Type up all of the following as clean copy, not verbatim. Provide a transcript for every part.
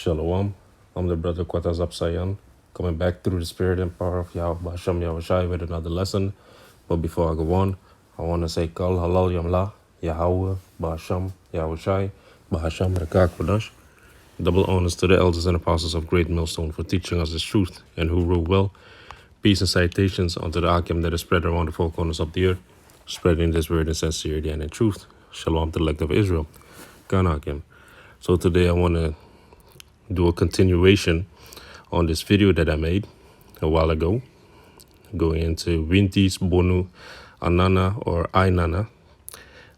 Shalom. I'm the brother Quatas Apsayan, coming back through the spirit and power of Yahweh Hashem Yahushai with another lesson. But before I go on, I want to say Kal Halal Yamla, Yahweh, Bahasham, Yahushai, Bahasham Rakak Kodash. Double honors to the elders and apostles of Great Millstone for teaching us this truth and who rule well. Peace and citations unto the Akim that is spread around the four corners of the earth, spreading this word in sincerity and in truth. Shalom to the elect of Israel. Gan Akim. So today I want to do a continuation on this video that I made a while ago, going into Winti's, Bonu, Anana or Inanna.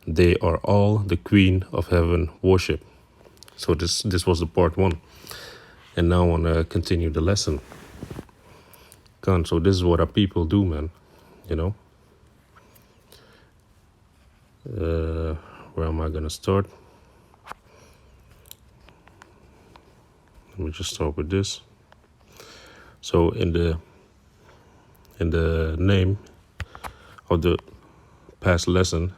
They are all the Queen of Heaven worship. So this was the part one. And now I want to continue the lesson. So this is what our people do, man. You know. Where am I going to start? Let me just start with this. So in the name of the past lesson,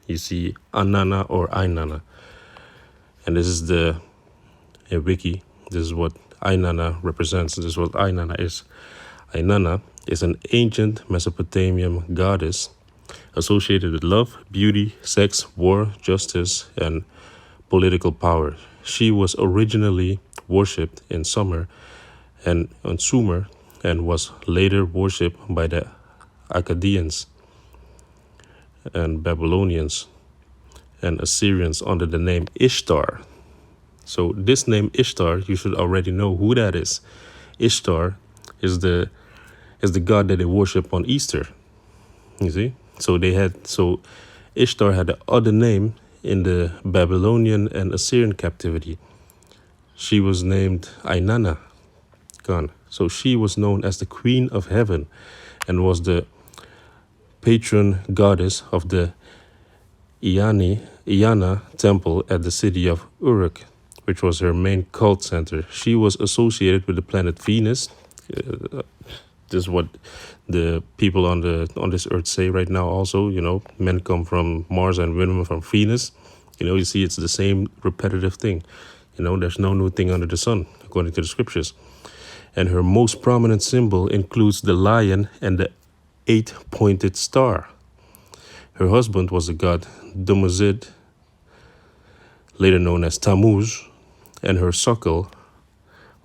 you see Anana or Inanna. And this is a wiki. This is what Inanna represents. This is what Inanna is. Inanna is an ancient Mesopotamian goddess associated with love, beauty, sex, war, justice, and political power. She was originally worshipped in Sumer and on Sumer and was later worshipped by the Akkadians and Babylonians and Assyrians under the name Ishtar. So this name Ishtar, you should already know who that is. Ishtar is the god that they worship on Easter. You see? So Ishtar had the other name in the Babylonian and Assyrian captivity. She was named Inanna. So she was known as the Queen of Heaven and was the patron goddess of the Inanna temple at the city of Uruk, which was her main cult center. She was associated with the planet Venus. This is what the people on this earth say right now also. You know, men come from Mars and women from Venus. You know, you see it's the same repetitive thing. You know, there's no new thing under the sun, according to the scriptures. And her most prominent symbol includes the lion and the 8-pointed star. Her husband was the god Dumuzid, later known as Tammuz, and her suckle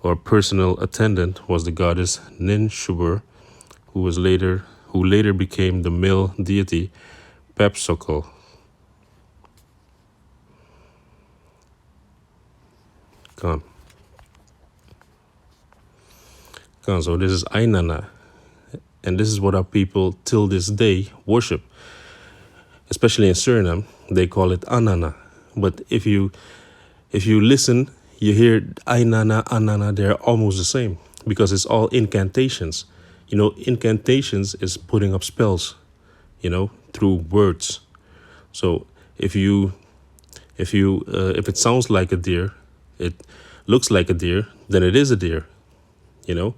or personal attendant was the goddess Ninshubur, who later became the male deity Pepsukal. So this is Inanna, and this is what our people till this day worship. Especially in Suriname, they call it Anana. But if you listen, you hear Inanna, Anana, they're almost the same because it's all incantations. You know, incantations is putting up spells, you know, through words. So if it sounds like a deer, it looks like a deer, then it is a deer, you know.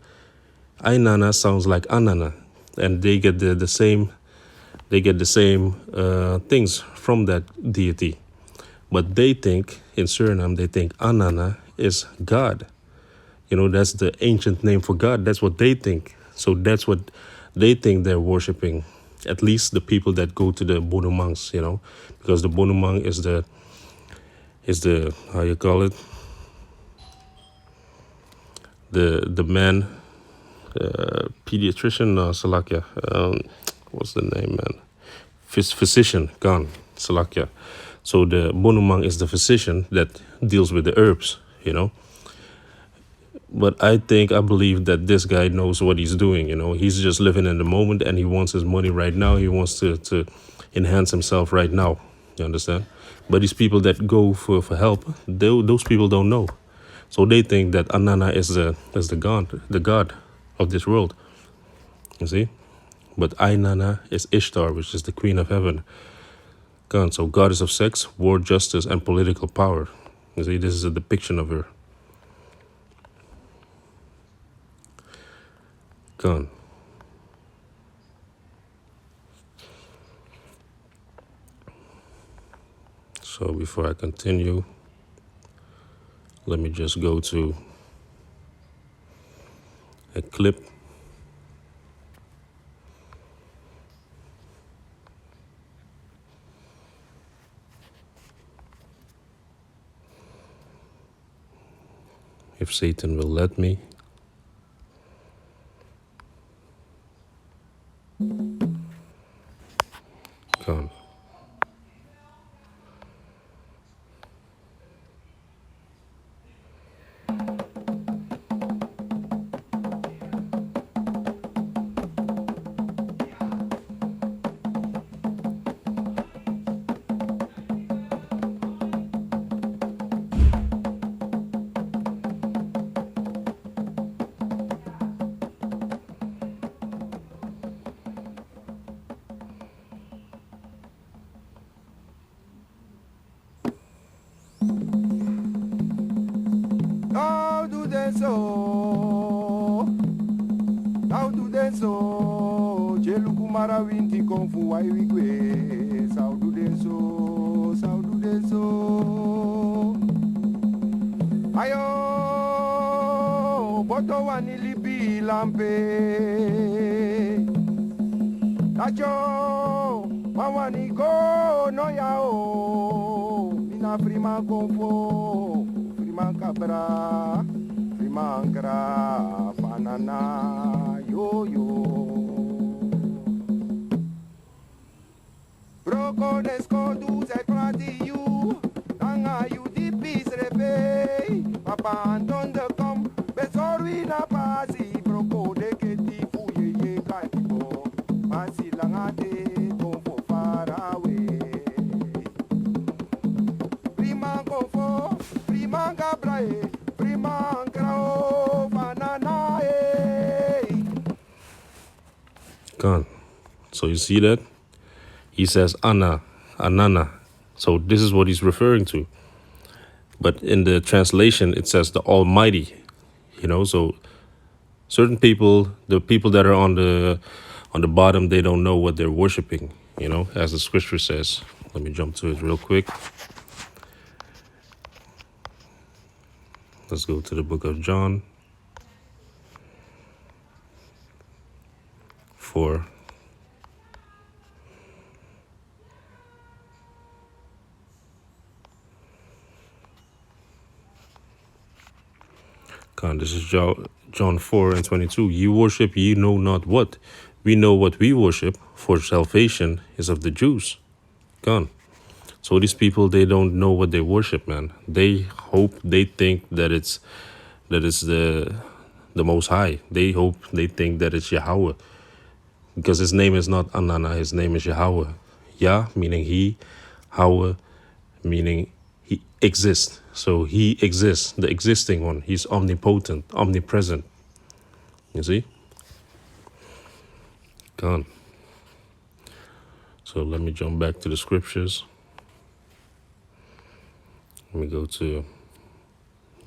Inanna sounds like Anana, and they get the same things from that deity. But they think, in Suriname, they think Anana is God. You know, that's the ancient name for God. That's what they think. So that's what they think they're worshiping. At least the people that go to the Bonu monks, you know. Because the Bonu monk is the how you call it? The man, pediatrician, Salakia. What's the name, man? Physician, Salakia. So the Bonu monk is the physician that deals with the herbs, you know. But I believe that this guy knows what he's doing, you know. He's just living in the moment and he wants his money right now. He wants to enhance himself right now, you understand? But these people that go for help, those people don't know. So they think that Anana is the god of this world, you see. But Inanna is Ishtar, which is the Queen of Heaven. So goddess of sex, war, justice, and political power. You see, this is a depiction of her. So before I continue, Let me just go to a clip. If Satan will let me. Gone. How do they so? How do they so? Jelukumara Winti kung fu wai wigwe. How do they so? How do they so? Ayo, boto wanili bilampe. Tacho, mawani go no yao. Mina frima kung fu. Cabra, Frimankra, Anana, yo yo. Broco desco du se frati you, Nanga you di peace repay. Papa Anton de com, Besorwi na pasi, Broco de que ti fuye ye katibo, Pasi langate, go for far away. Prima go for. Gone. So you see that? He says Anana. So this is what he's referring to. But in the translation, it says the Almighty. So certain people, the people that are on the bottom, they don't know what they're worshiping, as the scripture says. Let me jump to it real quick. Let's go to the book of John 4. This is John 4:22. Ye worship ye know not what. We know what we worship, for salvation is of the Jews. So these people, they don't know what they worship, man. They think that it's the Most High. They think that it's Yahweh, because his name is not Anana. His name is Yahweh. Yah meaning he, Haweh meaning he exists. So he exists, the existing one. He's omnipotent, omnipresent. You see? Gone. So let me jump back to the scriptures. Let me go to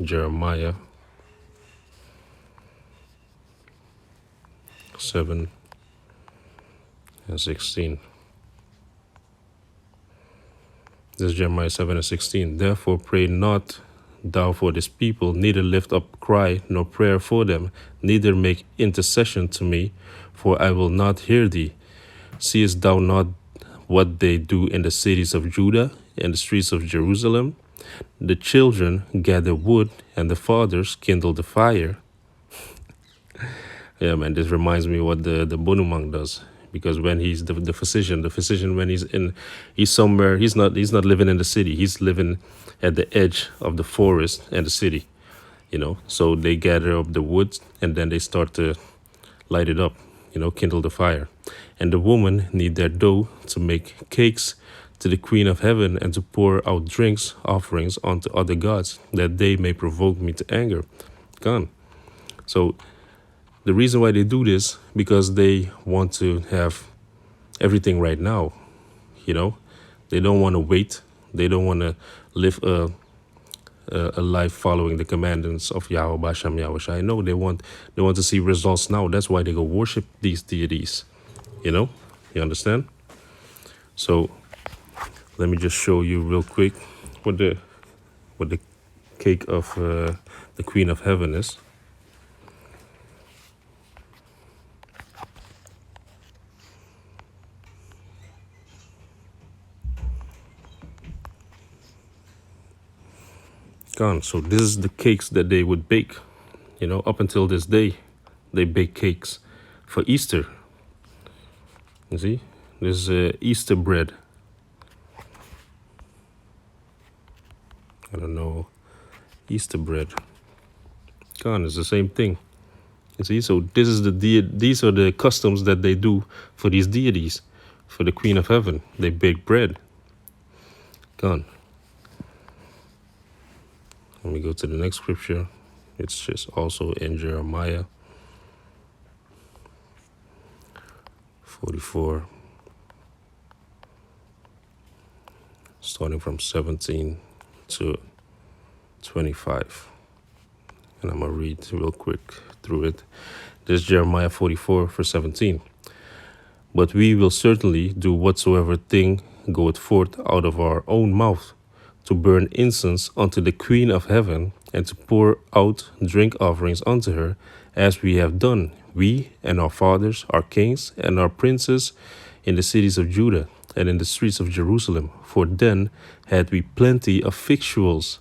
Jeremiah 7 and 16. This is Jeremiah 7 and 16. Therefore pray not thou for this people, neither lift up cry nor prayer for them, neither make intercession to me, for I will not hear thee. Seest thou not what they do in the cities of Judah and the streets of Jerusalem? The children gather wood, and the fathers kindle the fire. Yeah, man, this reminds me what the Bonu monk does. Because when he's the physician when he's somewhere, he's not living in the city. He's living at the edge of the forest and the city, So they gather up the wood, and then they start to light it up, kindle the fire. And the women need their dough to make cakes to the Queen of Heaven, and to pour out drinks, offerings unto other gods, that they may provoke me to anger. So the reason why they do this, because they want to have everything right now. They don't want to wait. They don't want to live a life following the commandments of Yahweh Basham Yahushai. No, they want to see results now. That's why they go worship these deities. You understand? So let me just show you real quick what the cake of the Queen of Heaven is. Gone. So this is the cakes that they would bake. Up until this day, they bake cakes for Easter. You see, this is Easter bread. I don't know, Easter bread. Gone. It's the same thing. You see, so this is these are the customs that they do for these deities, for the Queen of Heaven. They bake bread. Gone. Let me go to the next scripture. It's just also in Jeremiah 44, starting from 17 to 25. And I'm going to read real quick through it. This is Jeremiah 44, verse 17. But we will certainly do whatsoever thing goeth forth out of our own mouth, to burn incense unto the Queen of Heaven, and to pour out drink offerings unto her, as we have done, we and our fathers, our kings, and our princes, in the cities of Judah, and in the streets of Jerusalem. For then had we plenty of victuals,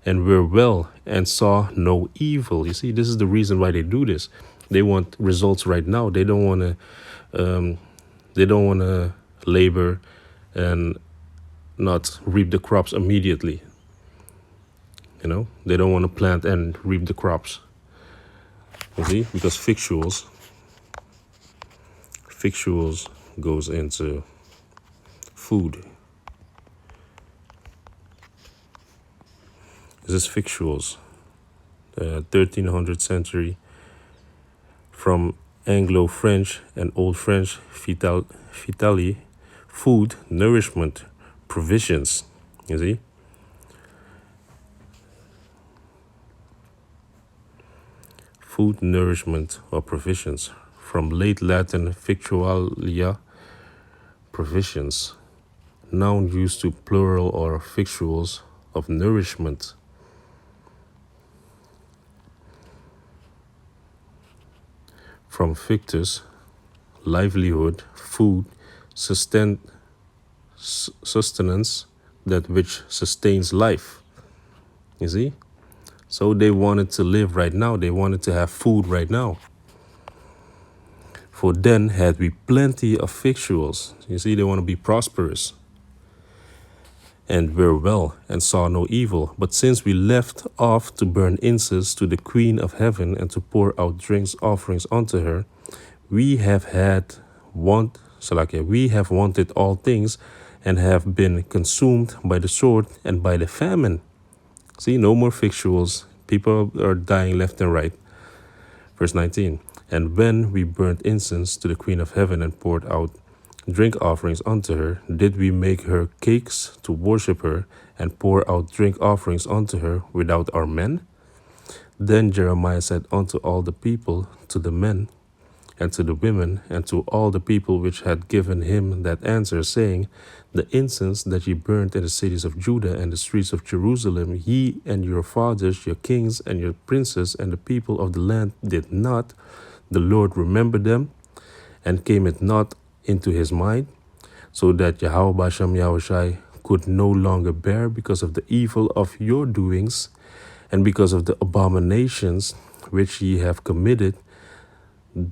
and were well, and saw no evil. You see, this is the reason why they do this. They want results right now. They don't want to labor and not reap the crops immediately. They don't want to plant and reap the crops. You see, because victuals goes into food. This is victuals, 1300th century, from Anglo-French and Old French vitali, food, nourishment, provisions. You see? Food, nourishment, or provisions. From late Latin victualia, provisions. Noun used to plural or victuals of nourishment. From victus, livelihood, food, sustenance, that which sustains life. You see? So they wanted to live right now. They wanted to have food right now. For then had we plenty of victuals. You see, they want to be prosperous. And were well, and saw no evil. But since we left off to burn incense to the Queen of Heaven, and to pour out drink offerings unto her, we have wanted all things, and have been consumed by the sword and by the famine. See, no more victuals. People are dying left and right. Verse 19. And when we burnt incense to the Queen of Heaven, and poured out drink offerings unto her, did we make her cakes to worship her, and pour out drink offerings unto her without our men? Then Jeremiah said unto all the people, to the men, and to the women, and to all the people which had given him that answer, saying, The incense that ye burnt in the cities of Judah and the streets of Jerusalem, ye and your fathers, your kings, and your princes, and the people of the land did not. The Lord remembered them, and came it not into his mind, so that Yahweh Bashem Yahushai could no longer bear because of the evil of your doings, and because of the abominations which ye have committed.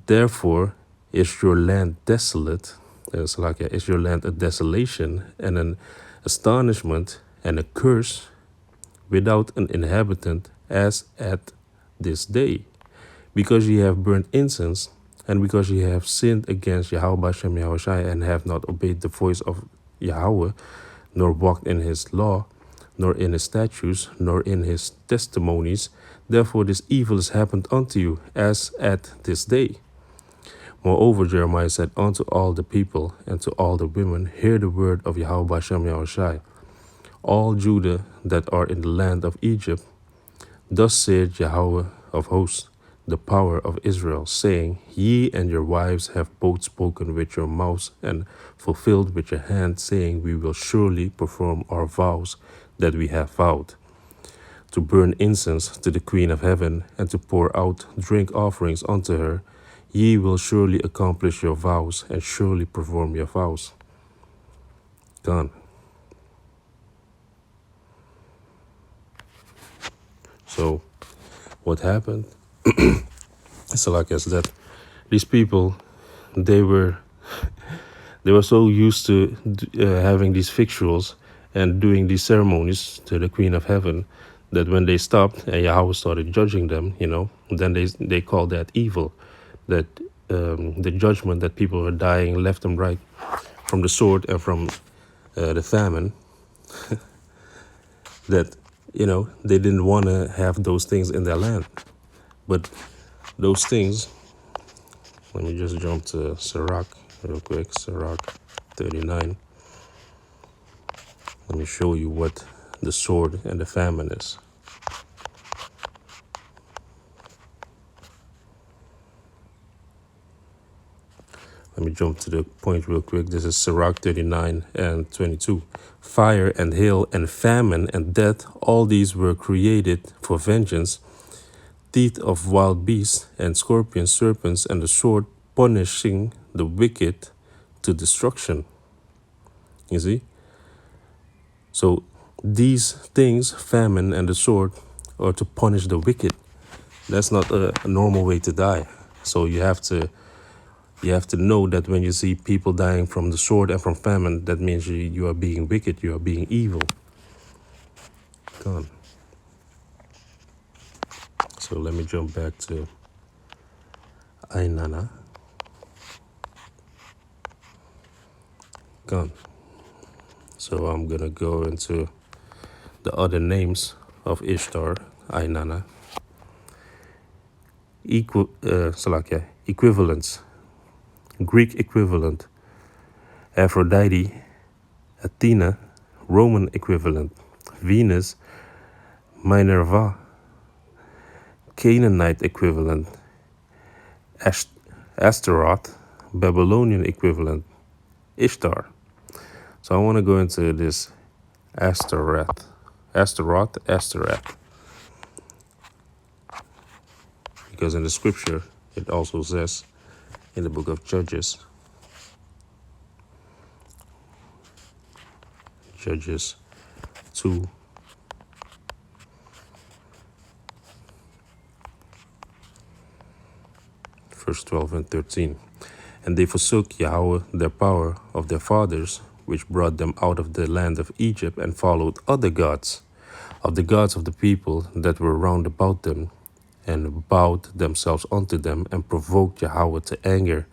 Therefore is your land desolate, is your land a desolation, and an astonishment, and a curse, without an inhabitant, as at this day. Because ye have burnt incense, and because ye have sinned against Yahweh Bashem Yahushai, and have not obeyed the voice of Yahweh, nor walked in his law, nor in his statutes, nor in his testimonies, therefore this evil is happened unto you, as at this day. Moreover, Jeremiah said unto all the people, and to all the women, Hear the word of Yahweh Bashem Yahushai. All Judah that are in the land of Egypt, thus saith Yahweh of hosts, the power of Israel, saying, Ye and your wives have both spoken with your mouths, and fulfilled with your hand, saying, We will surely perform our vows that we have vowed. to burn incense to the Queen of Heaven, and to pour out drink offerings unto her, ye will surely accomplish your vows, and surely perform your vows. Done. So, what happened? So, like I said, these people, they were so used to having these victuals and doing these ceremonies to the Queen of Heaven that when they stopped and Yahweh started judging them, then they called that evil, that the judgment that people were dying left and right from the sword and from the famine, that, they didn't want to have those things in their land. But those things, let me just jump to Sirach real quick, Sirach 39. Let me show you what the sword and the famine is. Let me jump to the point real quick. This is Sirach 39 and 22. Fire and hail and famine and death, all these were created for vengeance. Teeth of wild beasts and scorpions, serpents, and the sword punishing the wicked to destruction. You see? So these things, famine and the sword, are to punish the wicked. That's not a normal way to die. So you have to know that when you see people dying from the sword and from famine, that means you are being wicked, you are being evil. Gone. So let me jump back to Inanna. Gone. So I'm gonna go into the other names of Ishtar, Inanna. Equivalents. Greek equivalent. Aphrodite, Athena, Roman equivalent. Venus, Minerva, Canaanite equivalent. Astaroth, Babylonian equivalent. Ishtar. So I want to go into this Astaroth. Because in the scripture, it also says in the book of Judges 2, verse 12 and 13. And they forsook Yahweh, their power of their fathers, which brought them out of the land of Egypt, and followed other gods, of the gods of the people that were round about them, and bowed themselves unto them, and provoked Yahweh to anger.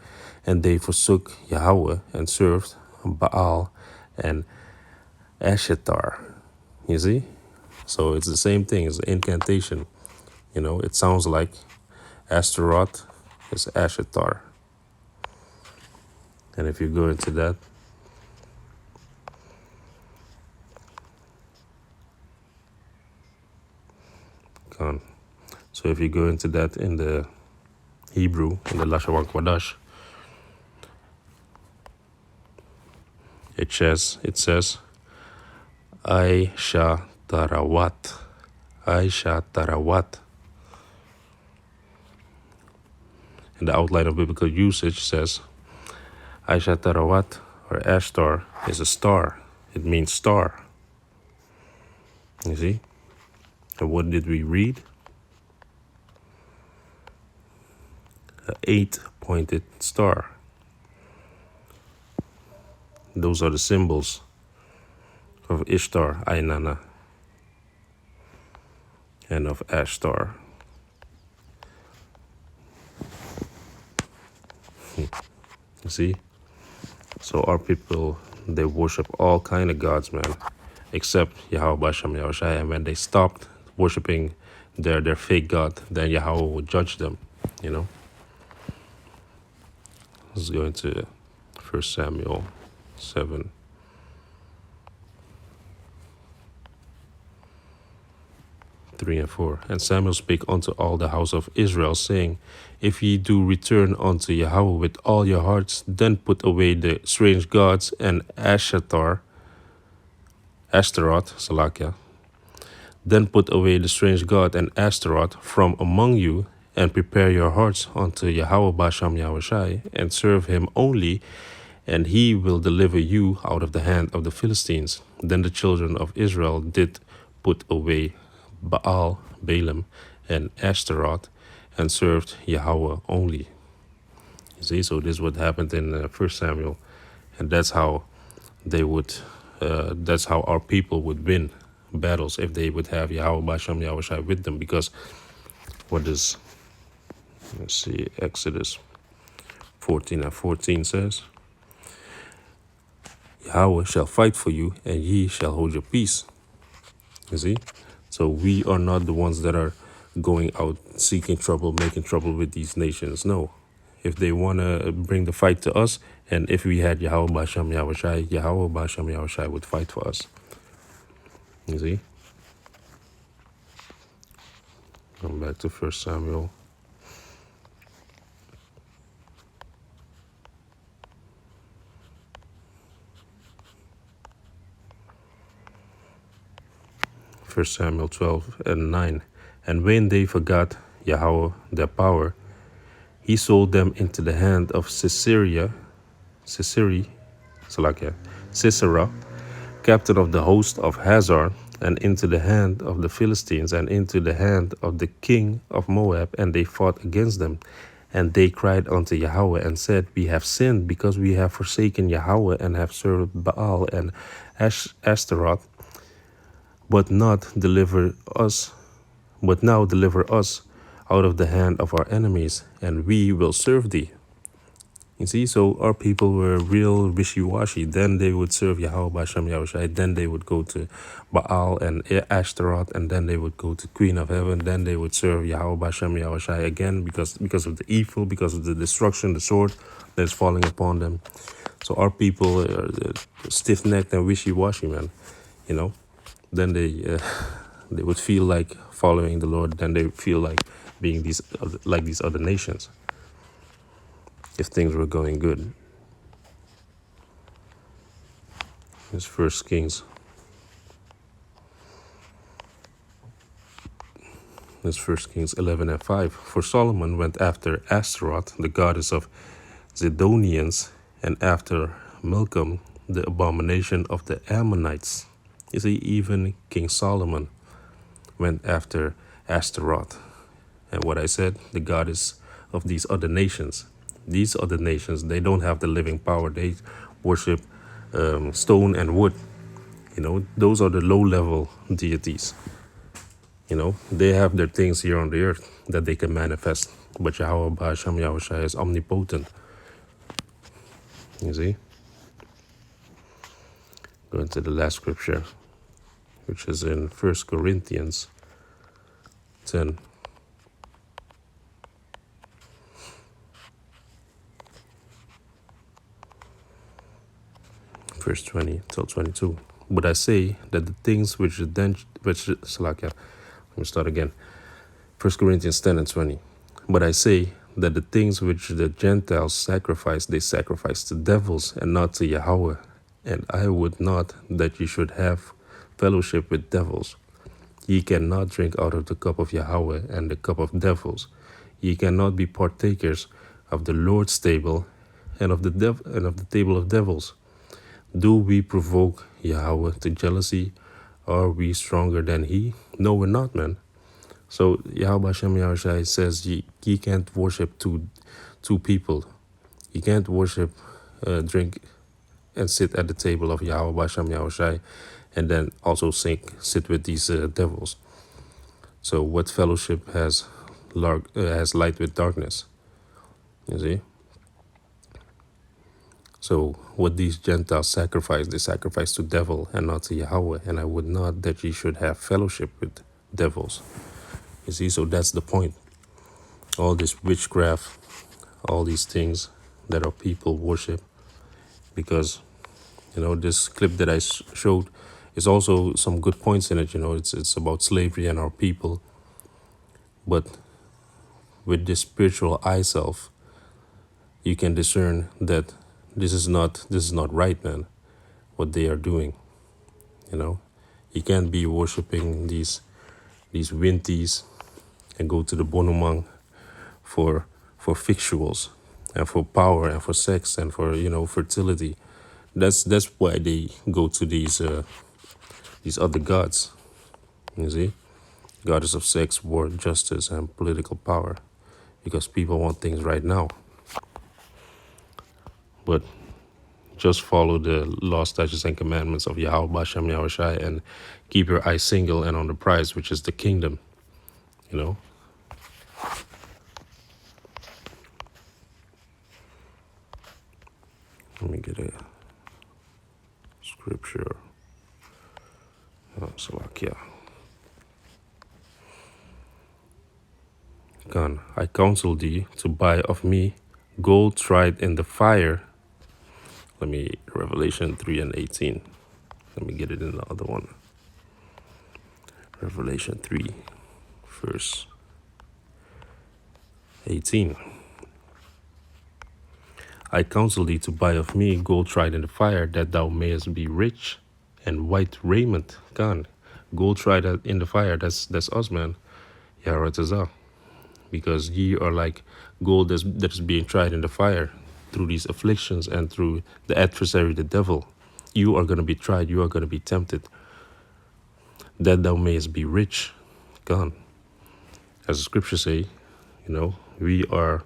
And they forsook Yahweh, and served Baal and Ashtar. You see? So it's the same thing, it's an incantation. It sounds like Astaroth is Ashtar. And if you go into that, so if you go into that in the Hebrew, in the Lashon Kodash, it says, Aisha Tarawat. And the outline of biblical usage says, Aisha Tarawat, or Ashtar, is a star. It means star. You see? And what did we read? An 8-pointed star. Those are the symbols of Ishtar, Inanna, and of Ashtar. You see? So our people, they worship all kind of gods, man, except Yahweh Basham Yahushai. And when they stopped worshiping their fake god, then Yahweh would judge them, Let's go into 1 Samuel 7. Three and 4. And Samuel spake unto all the house of Israel, saying, If ye do return unto Yahweh with all your hearts, then put away the strange gods and Ashtaroth, Salakia, Then put away the strange god and Ashtaroth from among you, and prepare your hearts unto Yahweh Basham Yahushai, and serve him only, and he will deliver you out of the hand of the Philistines. Then the children of Israel did put away Baal, Balaam, and Ashtaroth, and served Yahweh only. You see, so this is what happened in 1 Samuel, and that's how they would, that's how our people would win battles, if they would have Yahweh Basham Yahushai with them. Because what does, let's see, Exodus 14:14 says, Yahweh shall fight for you, and ye shall hold your peace. You see? So we are not the ones that are going out seeking trouble, making trouble with these nations. No. If they want to bring the fight to us, and if we had Yahweh Basham Yahushai, Yahweh Basham Yahushai would fight for us. You see? Come back to 1 Samuel. First Samuel 12:9. And when they forgot Yahweh their power, he sold them into the hand of Sisera, captain of the host of Hazar, and into the hand of the Philistines, and into the hand of the king of Moab, and they fought against them. And they cried unto Yahweh, and said, We have sinned, because we have forsaken Yahweh, and have served Baal and Ashtaroth. But now deliver us out of the hand of our enemies, and we will serve thee. You see, so our people were real wishy-washy. Then they would serve Yahweh Basham Yahushai, then they would go to Baal and Ashtaroth, and then they would go to Queen of Heaven, then they would serve Yahweh Basham Yahushai again, because of the evil, because of the destruction, the sword that's falling upon them. So our people are stiff-necked and wishy-washy, man, you know. Then they would feel like following the Lord. Then they feel like being these other nations, if things were going good. It's 1 Kings. It's 1 Kings 11:5. For Solomon went after Ashtaroth, the goddess of Zidonians, and after Milcom, the abomination of the Ammonites. You see, even King Solomon went after Ashtaroth. And what I said, the goddess of these other nations. These other nations, they don't have the living power. They worship stone and wood. You know, those are the low-level deities. You know, they have their things here on the earth that they can manifest. But Yahweh Ba'asham Yahushai is omnipotent. You see? Going to the last scripture, which is in 1 Corinthians 10. Verse 20 till 22. But I say that the things which let me start again. 1 Corinthians 10:20. But I say that the things which the Gentiles sacrifice, they sacrifice to devils and not to Yahweh. And I would not that ye should have fellowship with devils. Ye cannot drink out of the cup of Yahweh and the cup of devils. Ye cannot be partakers of the Lord's table and of the table of devils. Do we provoke Yahweh to jealousy? Are we stronger than he? No, we're not, man. So Yahweh Hashem Yahushai says ye can't worship two people. You can't worship, drink, and sit at the table of Yahweh Hashem Yahushai, and then also sit with these devils. So what fellowship has light with darkness? You see? So what these Gentiles sacrifice, they sacrifice to devil and not to Yahweh. And I would not that ye should have fellowship with devils. You see, so that's the point. All this witchcraft, all these things that our people worship. Because, you know, this clip that I showed is also some good points in it. You know, it's about slavery and our people. But with this spiritual eye self, you can discern that this is not right, man, what they are doing. You know, you can't be worshiping these these Wintis, and go to the Bonu for victuals and for power and for sex and for fertility. That's why they go to these other gods. You see, goddess of sex, war, justice, and political power, because people want things right now. But just follow the law, statutes, and commandments of Yahweh Bashem Yahushai, and keep your eyes single and on the prize, which is the kingdom. You know. Let me get a scripture. Salakia. Gan, I counsel thee to buy of me gold tried in the fire. Revelation 3:18. Let me get it in the other one. Revelation 3, verse 18. I counsel thee to buy of me gold tried in the fire, that thou mayest be rich, and white raiment. Gone. Gold tried in the fire, that's us, man. Yaharatazah. Because ye are like gold that is being tried in the fire through these afflictions and through the adversary, the devil. You are going to be tried. You are going to be tempted, that thou mayest be rich. Gone. As the scriptures say, we are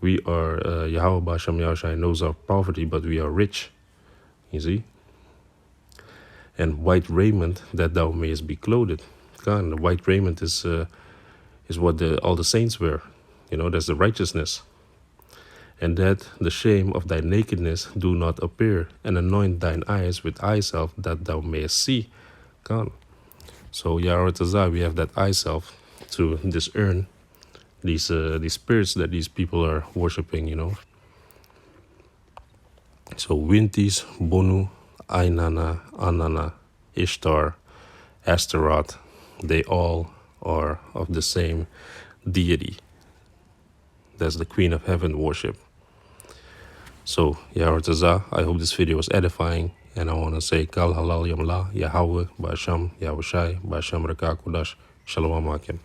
Yahweh Bashem Yahushai knows our poverty, but we are rich. You see? And white raiment, that thou mayest be clothed. God, the white raiment is what all the saints wear. That's the righteousness. And that the shame of thy nakedness do not appear, and anoint thine eyes with eye salve, that thou mayest see. God. So Yaharatazah, we have that eye salve to discern these spirits that these people are worshiping, So Wintis, Bonu, Inanna, Anana, Ishtar, Astaroth, they all are of the same deity. That's the Queen of Heaven worship. So, Yaharatazah, I hope this video was edifying, and I want to say Kal Halal Yamla, Yahweh, Basham, Yahushai, Basham Rakakudash, Shalom Akim.